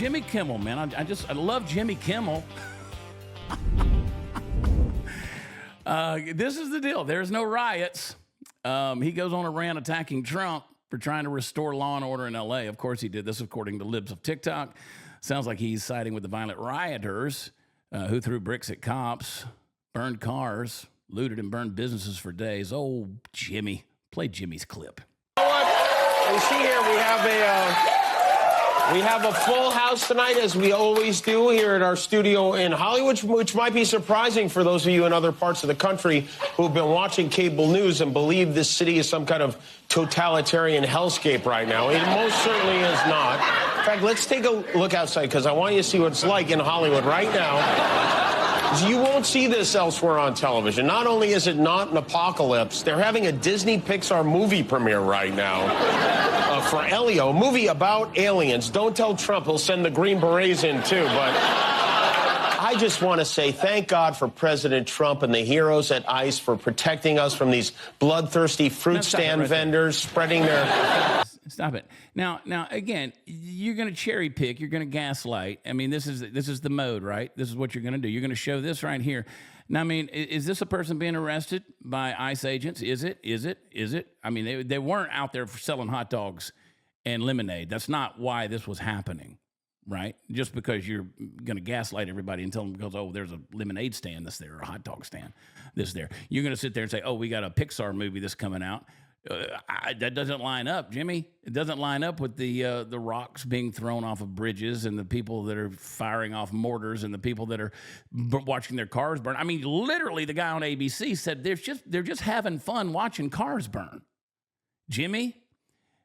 Jimmy Kimmel, man. I love Jimmy Kimmel. This is the deal. There's no riots. He goes on a rant attacking Trump for trying to restore law and order in L.A. Of course he did this, according to libs of TikTok. Sounds like he's siding with the violent rioters who threw bricks at cops, burned cars, looted and burned businesses for days. Oh, Jimmy. Play Jimmy's clip. You know what? You see here, we have a full house tonight, as we always do here at our studio in Hollywood, which might be surprising for those of you in other parts of the country who've been watching cable news and believe this city is some kind of totalitarian hellscape right now. It most certainly is not. In fact, let's take a look outside, because I want you to see what it's like in Hollywood right now. You won't see this elsewhere on television. Not only is it not an apocalypse, they're having a Disney Pixar movie premiere right now for Elio, a movie about aliens. Don't tell Trump, he'll send the Green Berets in too, but I just want to say thank God for President Trump and the heroes at ICE for protecting us from these bloodthirsty fruit stand vendors spreading their... Stop it. Now, again, you're going to cherry pick. You're going to gaslight. I mean, this is the mode, right? This is what you're going to do. You're going to show this right here. Now, I mean, is this a person being arrested by ICE agents? Is it? I mean, they weren't out there for selling hot dogs and lemonade. That's not why this was happening, right? Just because you're going to gaslight everybody and tell them because, oh, there's a lemonade stand that's there or a hot dog stand that's there. You're going to sit there and say, oh, we got a Pixar movie that's coming out. That doesn't line up, Jimmy. It doesn't line up with the rocks being thrown off of bridges and the people that are firing off mortars and the people that are watching their cars burn. I mean, literally, the guy on ABC said they're just having fun watching cars burn. Jimmy.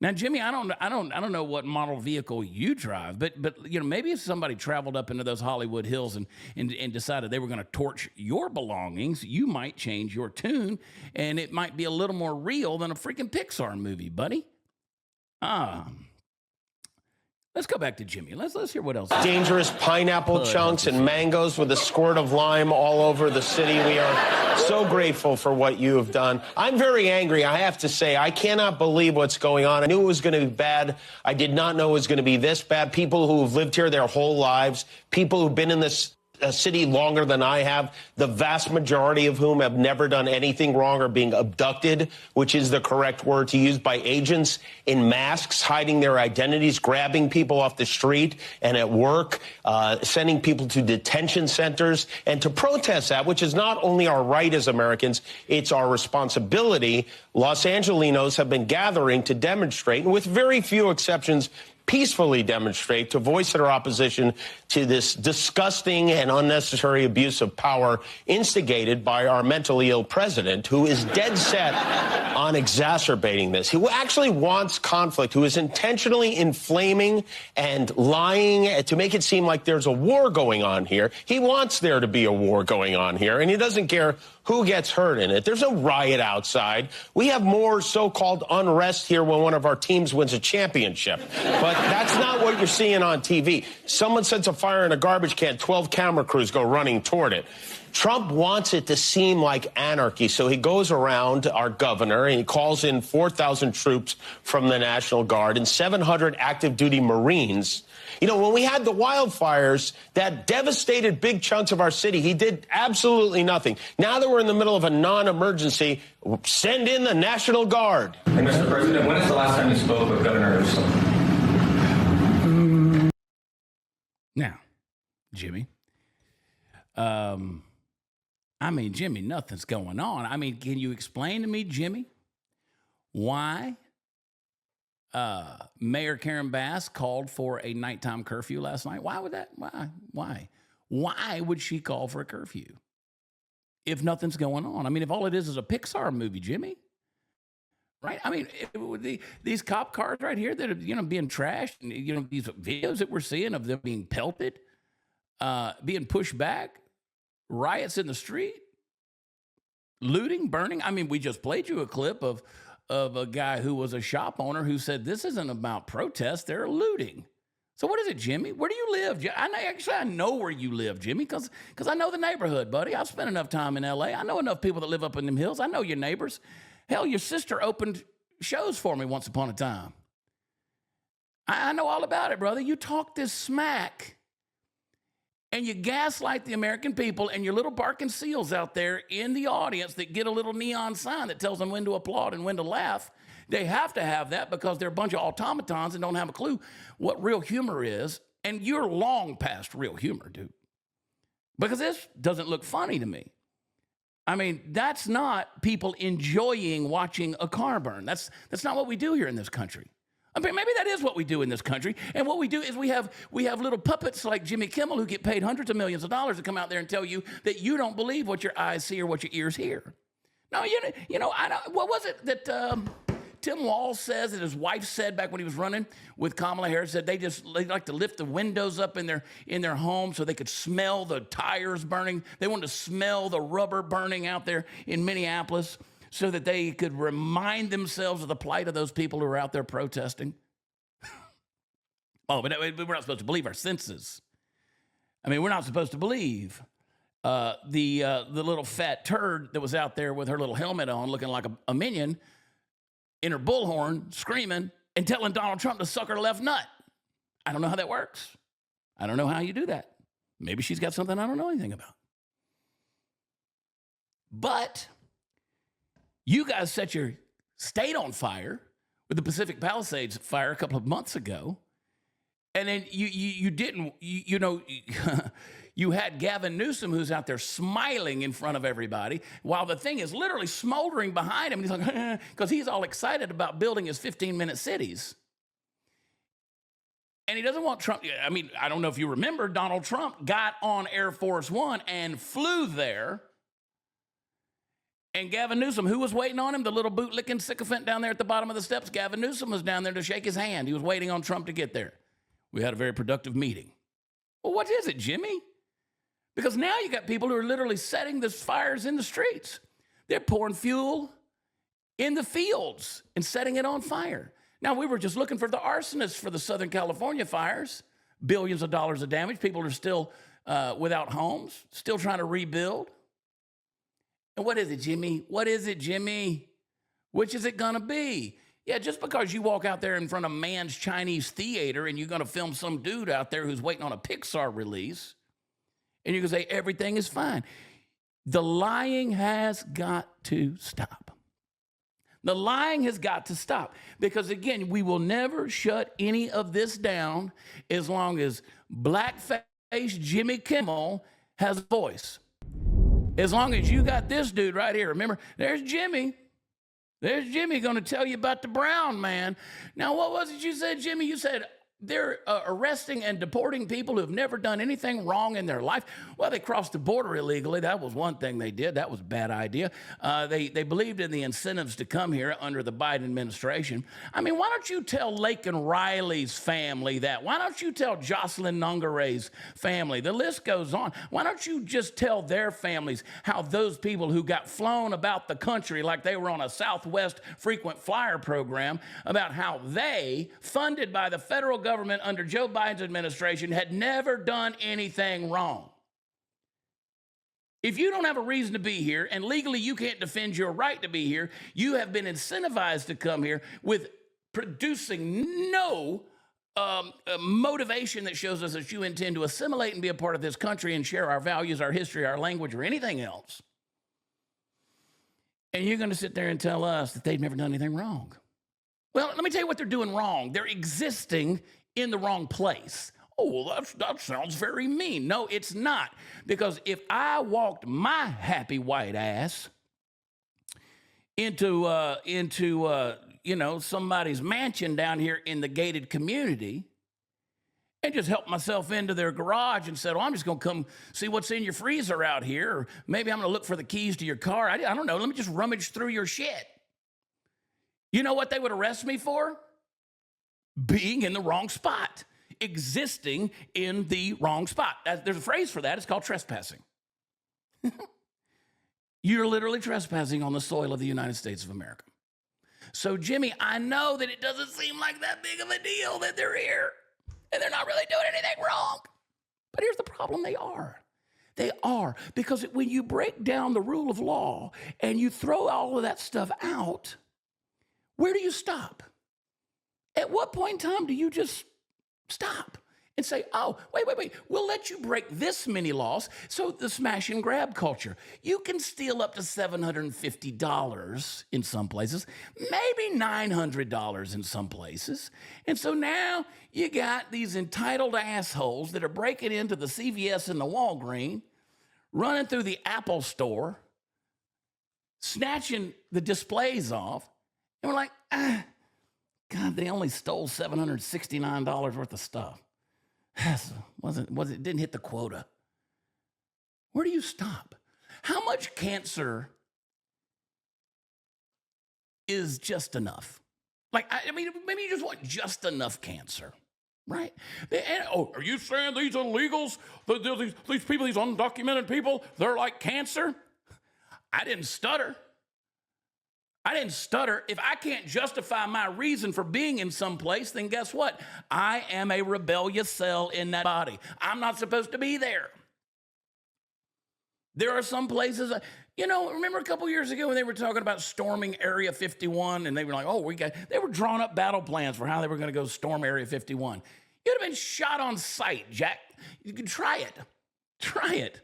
Now, Jimmy, I don't know what model vehicle you drive, but you know, maybe if somebody traveled up into those Hollywood hills and decided they were going to torch your belongings, you might change your tune, and it might be a little more real than a freaking Pixar movie, buddy. Let's go back to Jimmy. Let's hear what else. Dangerous pineapple chunks and mangoes with a squirt of lime all over the city. We are so grateful for what you have done. I'm very angry, I have to say. I cannot believe what's going on. I knew it was going to be bad. I did not know it was going to be this bad. People who have lived here their whole lives, people who've been in this city longer than I have, the vast majority of whom have never done anything wrong, are being abducted, which is the correct word to use, by agents in masks, hiding their identities, grabbing people off the street and at work, sending people to detention centers, and to protest that, which is not only our right as Americans, it's our responsibility. Los Angelenos have been gathering to demonstrate, and with very few exceptions, peacefully demonstrate, to voice their opposition to this disgusting and unnecessary abuse of power instigated by our mentally ill president, who is dead set on exacerbating this. Who actually wants conflict, who is intentionally inflaming and lying to make it seem like there's a war going on here. He wants there to be a war going on here, and he doesn't care who gets hurt in it. There's a riot outside. We have more so-called unrest here when one of our teams wins a championship. But that's not what you're seeing on TV. Someone sets a fire in a garbage can, 12 camera crews go running toward it. Trump wants it to seem like anarchy, so he goes around, our governor, and he calls in 4,000 troops from the National Guard and 700 active duty Marines. You know, when we had the wildfires that devastated big chunks of our city, he did absolutely nothing. Now that we're in the middle of a non-emergency, send in the National Guard. And Mr. President, when is the last time you spoke with Governor Newsom? Now, Jimmy. I mean, Jimmy, nothing's going on. I mean, can you explain to me, Jimmy, why Mayor Karen Bass called for a nighttime curfew last night? Why would that? Why? Why would she call for a curfew if nothing's going on? I mean, if all it is a Pixar movie, Jimmy, right? I mean, these cop cars right here that are, being trashed, and, these videos that we're seeing of them being pelted, being pushed back, riots in the street, looting, burning. I mean, we just played you a clip of a guy who was a shop owner who said this isn't about protest, they're looting. So what is it, Jimmy? Where do you live? I know where you live, Jimmy, because I know the neighborhood, buddy. I've spent enough time in L.A. I know enough people that live up in them hills. I know your neighbors. Hell, your sister opened shows for me once upon a time. I know all about it, brother. You talk this smack and you gaslight the American people, and your little barking seals out there in the audience that get a little neon sign that tells them when to applaud and when to laugh. They have to have that because they're a bunch of automatons and don't have a clue what real humor is. And you're long past real humor, dude. Because this doesn't look funny to me. I mean, that's not people enjoying watching a car burn. That's not what we do here in this country. I mean, maybe that is what we do in this country. And what we do is we have little puppets like Jimmy Kimmel who get paid hundreds of millions of dollars to come out there and tell you that you don't believe what your eyes see or what your ears hear. No, what was it that Tim Walz says that his wife said back when he was running with Kamala Harris? Said they like to lift the windows up in their home so they could smell the tires burning. They wanted to smell the rubber burning out there in Minneapolis, so that they could remind themselves of the plight of those people who are out there protesting. But we're not supposed to believe our senses. I mean, we're not supposed to believe the little fat turd that was out there with her little helmet on, looking like a minion, in her bullhorn, screaming and telling Donald Trump to suck her left nut. I don't know how that works. I don't know how you do that. Maybe she's got something I don't know anything about. But you guys set your state on fire with the Pacific Palisades fire a couple of months ago. And then you didn't, you had Gavin Newsom who's out there smiling in front of everybody while the thing is literally smoldering behind him. And he's like, because he's all excited about building his 15-minute cities. And he doesn't want Trump. I mean, I don't know if you remember, Donald Trump got on Air Force One and flew there. And Gavin Newsom, who was waiting on him, the little boot-licking sycophant down there at the bottom of the steps, Gavin Newsom was down there to shake his hand. He was waiting on Trump to get there. We had a very productive meeting. Well, what is it, Jimmy? Because now you got people who are literally setting the fires in the streets. They're pouring fuel in the fields and setting it on fire. Now, we were just looking for the arsonists for the Southern California fires. Billions of dollars of damage. People are still without homes, still trying to rebuild. And what is it, Jimmy? What is it, Jimmy? Which is it going to be? Yeah, just because you walk out there in front of Mann's Chinese Theater and you're going to film some dude out there who's waiting on a Pixar release, and you're going to say everything is fine. The lying has got to stop. The lying has got to stop. Because, again, we will never shut any of this down as long as blackface Jimmy Kimmel has a voice. As long as you got this dude right here. Remember, there's Jimmy. There's Jimmy going to tell you about the brown man. Now, what was it you said, Jimmy? You said they're arresting and deporting people who have never done anything wrong in their life. Well, they crossed the border illegally. That was one thing they did. That was a bad idea. They believed in the incentives to come here under the Biden administration. I mean, why don't you tell Laken Riley's family that? Why don't you tell Jocelyn Nungare's family? The list goes on. Why don't you just tell their families how those people who got flown about the country like they were on a Southwest frequent flyer program, about how they, funded by the federal government under Joe Biden's administration, had never done anything wrong. If you don't have a reason to be here, and legally you can't defend your right to be here, you have been incentivized to come here with producing no motivation that shows us that you intend to assimilate and be a part of this country and share our values, our history, our language, or anything else. And you're going to sit there and tell us that they've never done anything wrong. Well, let me tell you what they're doing wrong. They're existing in the wrong place. Oh, well, that sounds very mean. No, it's not. Because if I walked my happy white ass into somebody's mansion down here in the gated community and just helped myself into their garage and said, oh, I'm just going to come see what's in your freezer out here, or maybe I'm going to look for the keys to your car. I don't know. Let me just rummage through your shit. You know what they would arrest me for? Being in the wrong spot. Existing in the wrong spot. There's a phrase for that. It's called trespassing. You're literally trespassing on the soil of the United States of America. So, Jimmy, I know that it doesn't seem like that big of a deal that they're here and they're not really doing anything wrong. But here's the problem. They are. They are. Because when you break down the rule of law and you throw all of that stuff out, where do you stop? At what point in time do you just stop and say, oh, wait, we'll let you break this many laws? So the smash and grab culture, you can steal up to $750 in some places, maybe $900 in some places. And so now you got these entitled assholes that are breaking into the CVS and the Walgreens, running through the Apple store, snatching the displays off, and we're like, God, they only stole $769 worth of stuff. Didn't hit the quota. Where do you stop? How much cancer is just enough? Like, I mean, maybe you just want just enough cancer, right? Are you saying these illegals, these people, these undocumented people, they're like cancer? I didn't stutter. If I can't justify my reason for being in some place, then guess what? I am a rebellious cell in that body. I'm not supposed to be there. There are some places, remember a couple years ago when they were talking about storming Area 51, and they were like, they were drawing up battle plans for how they were going to go storm Area 51. You'd have been shot on sight, Jack. You could try it.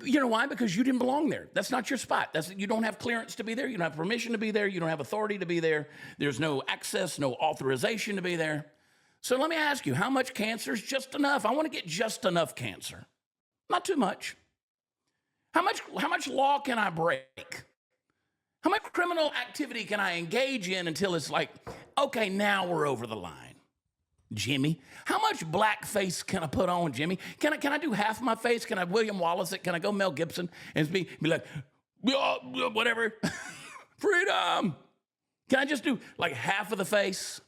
You know why? Because you didn't belong there. That's not your spot. You don't have clearance to be there. You don't have permission to be there. You don't have authority to be there. There's no access, no authorization to be there. So let me ask you, how much cancer is just enough? I want to get just enough cancer. Not too much. How much law can I break? How much criminal activity can I engage in until it's like, okay, now we're over the line? Jimmy, how much blackface can I put on, Jimmy? Can I do half my face? Can I William Wallace it? Can I go Mel Gibson and be like, whatever, freedom? Can I just do like half of the face?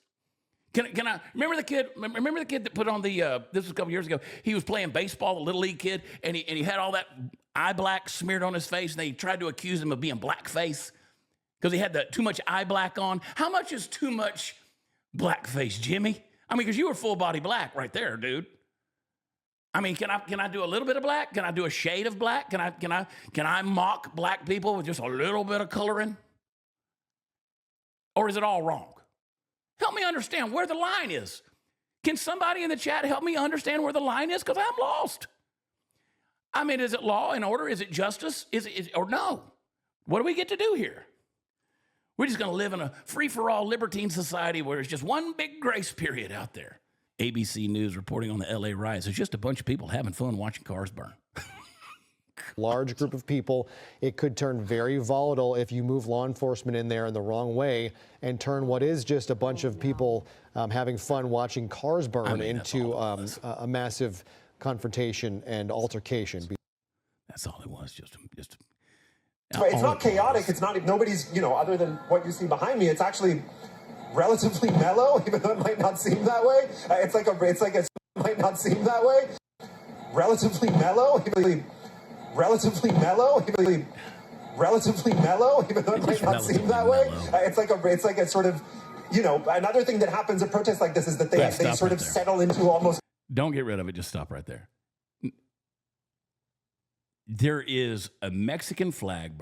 Can I remember the kid that put on the this was a couple years ago. He was playing baseball, the little league kid, and he had all that eye black smeared on his face, and they tried to accuse him of being blackface because he had too much eye black on. How much is too much blackface, Jimmy? I mean, because you were full body black right there, dude. I mean, can I do a little bit of black? Can I do a shade of black? Can I mock black people with just a little bit of coloring? Or is it all wrong? Help me understand where the line is. Can somebody in the chat help me understand where the line is? Because I'm lost. I mean, is it law and order? Is it justice? Or no? What do we get to do here? We're just going to live in a free-for-all libertine society where it's just one big grace period out there. ABC News reporting on the LA riots. It's just a bunch of people having fun watching cars burn. Large group of people. It could turn very volatile if you move law enforcement in there in the wrong way and turn what is just a bunch of people having fun watching cars burn into a massive confrontation and altercation. That's all it was. Just it's not chaotic. It's not, nobody's, other than what you see behind me, it's actually relatively mellow, even though it might not seem that way. It might not seem that way. Relatively mellow, relatively mellow, even though it might not seem that way. It's like a sort of, another thing that happens at protests like this is that they sort of settle into almost. Don't get rid of it. Just stop right there. There is a Mexican flag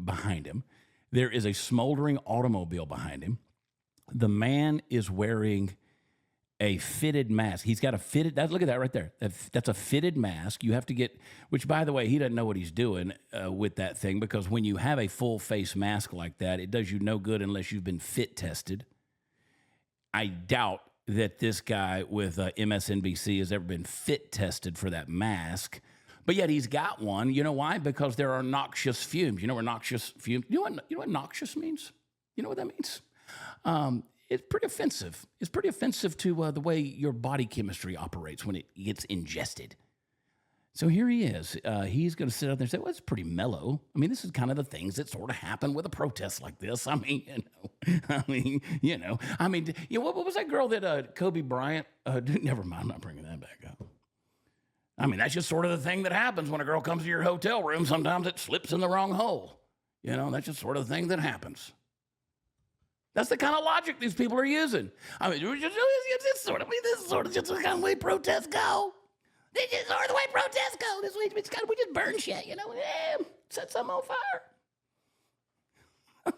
behind him. There is a smoldering automobile behind him. The man is wearing a fitted mask. He's got a fitted, look at that right there. That's a fitted mask. You have to get, which by the way, he doesn't know what he's doing with that thing, because when you have a full face mask like that, it does you no good unless you've been fit tested. I doubt that this guy with MSNBC has ever been fit tested for that mask. But yet he's got one. You know why? Because there are noxious fumes. You know what noxious fumes? You know what noxious means? You know what that means? It's pretty offensive. It's pretty offensive to the way your body chemistry operates when it gets ingested. So here he is. He's going to sit out there and say, well, it's pretty mellow. I mean, this is kind of the things that sort of happen with a protest like this. I mean, what was that girl that Kobe Bryant? Never mind, I'm not bringing that back up. I mean, that's just sort of the thing that happens when a girl comes to your hotel room. Sometimes it slips in the wrong hole. That's just sort of the thing that happens. That's the kind of logic these people are using. I mean, this is sort of just the kind of way protests go. This is sort of the way protests go. We just burn shit, set something on fire.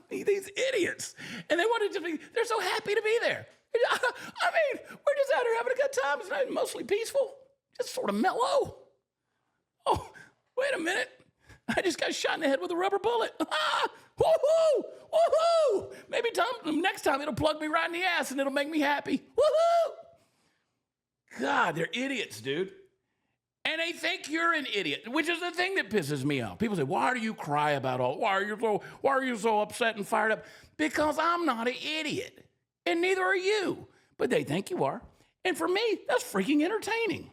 These idiots. And they're so happy to be there. I mean, we're just out here having a good time. It's not mostly peaceful, just sort of mellow. Oh, wait a minute. I just got shot in the head with a rubber bullet. Ah, woohoo, woohoo. Maybe next time it'll plug me right in the ass and it'll make me happy. Woohoo. God, they're idiots, dude. And they think you're an idiot, which is the thing that pisses me off. People say, why do you cry about all? Why are you so upset and fired up? Because I'm not an idiot. And neither are you. But they think you are. And for me, that's freaking entertaining.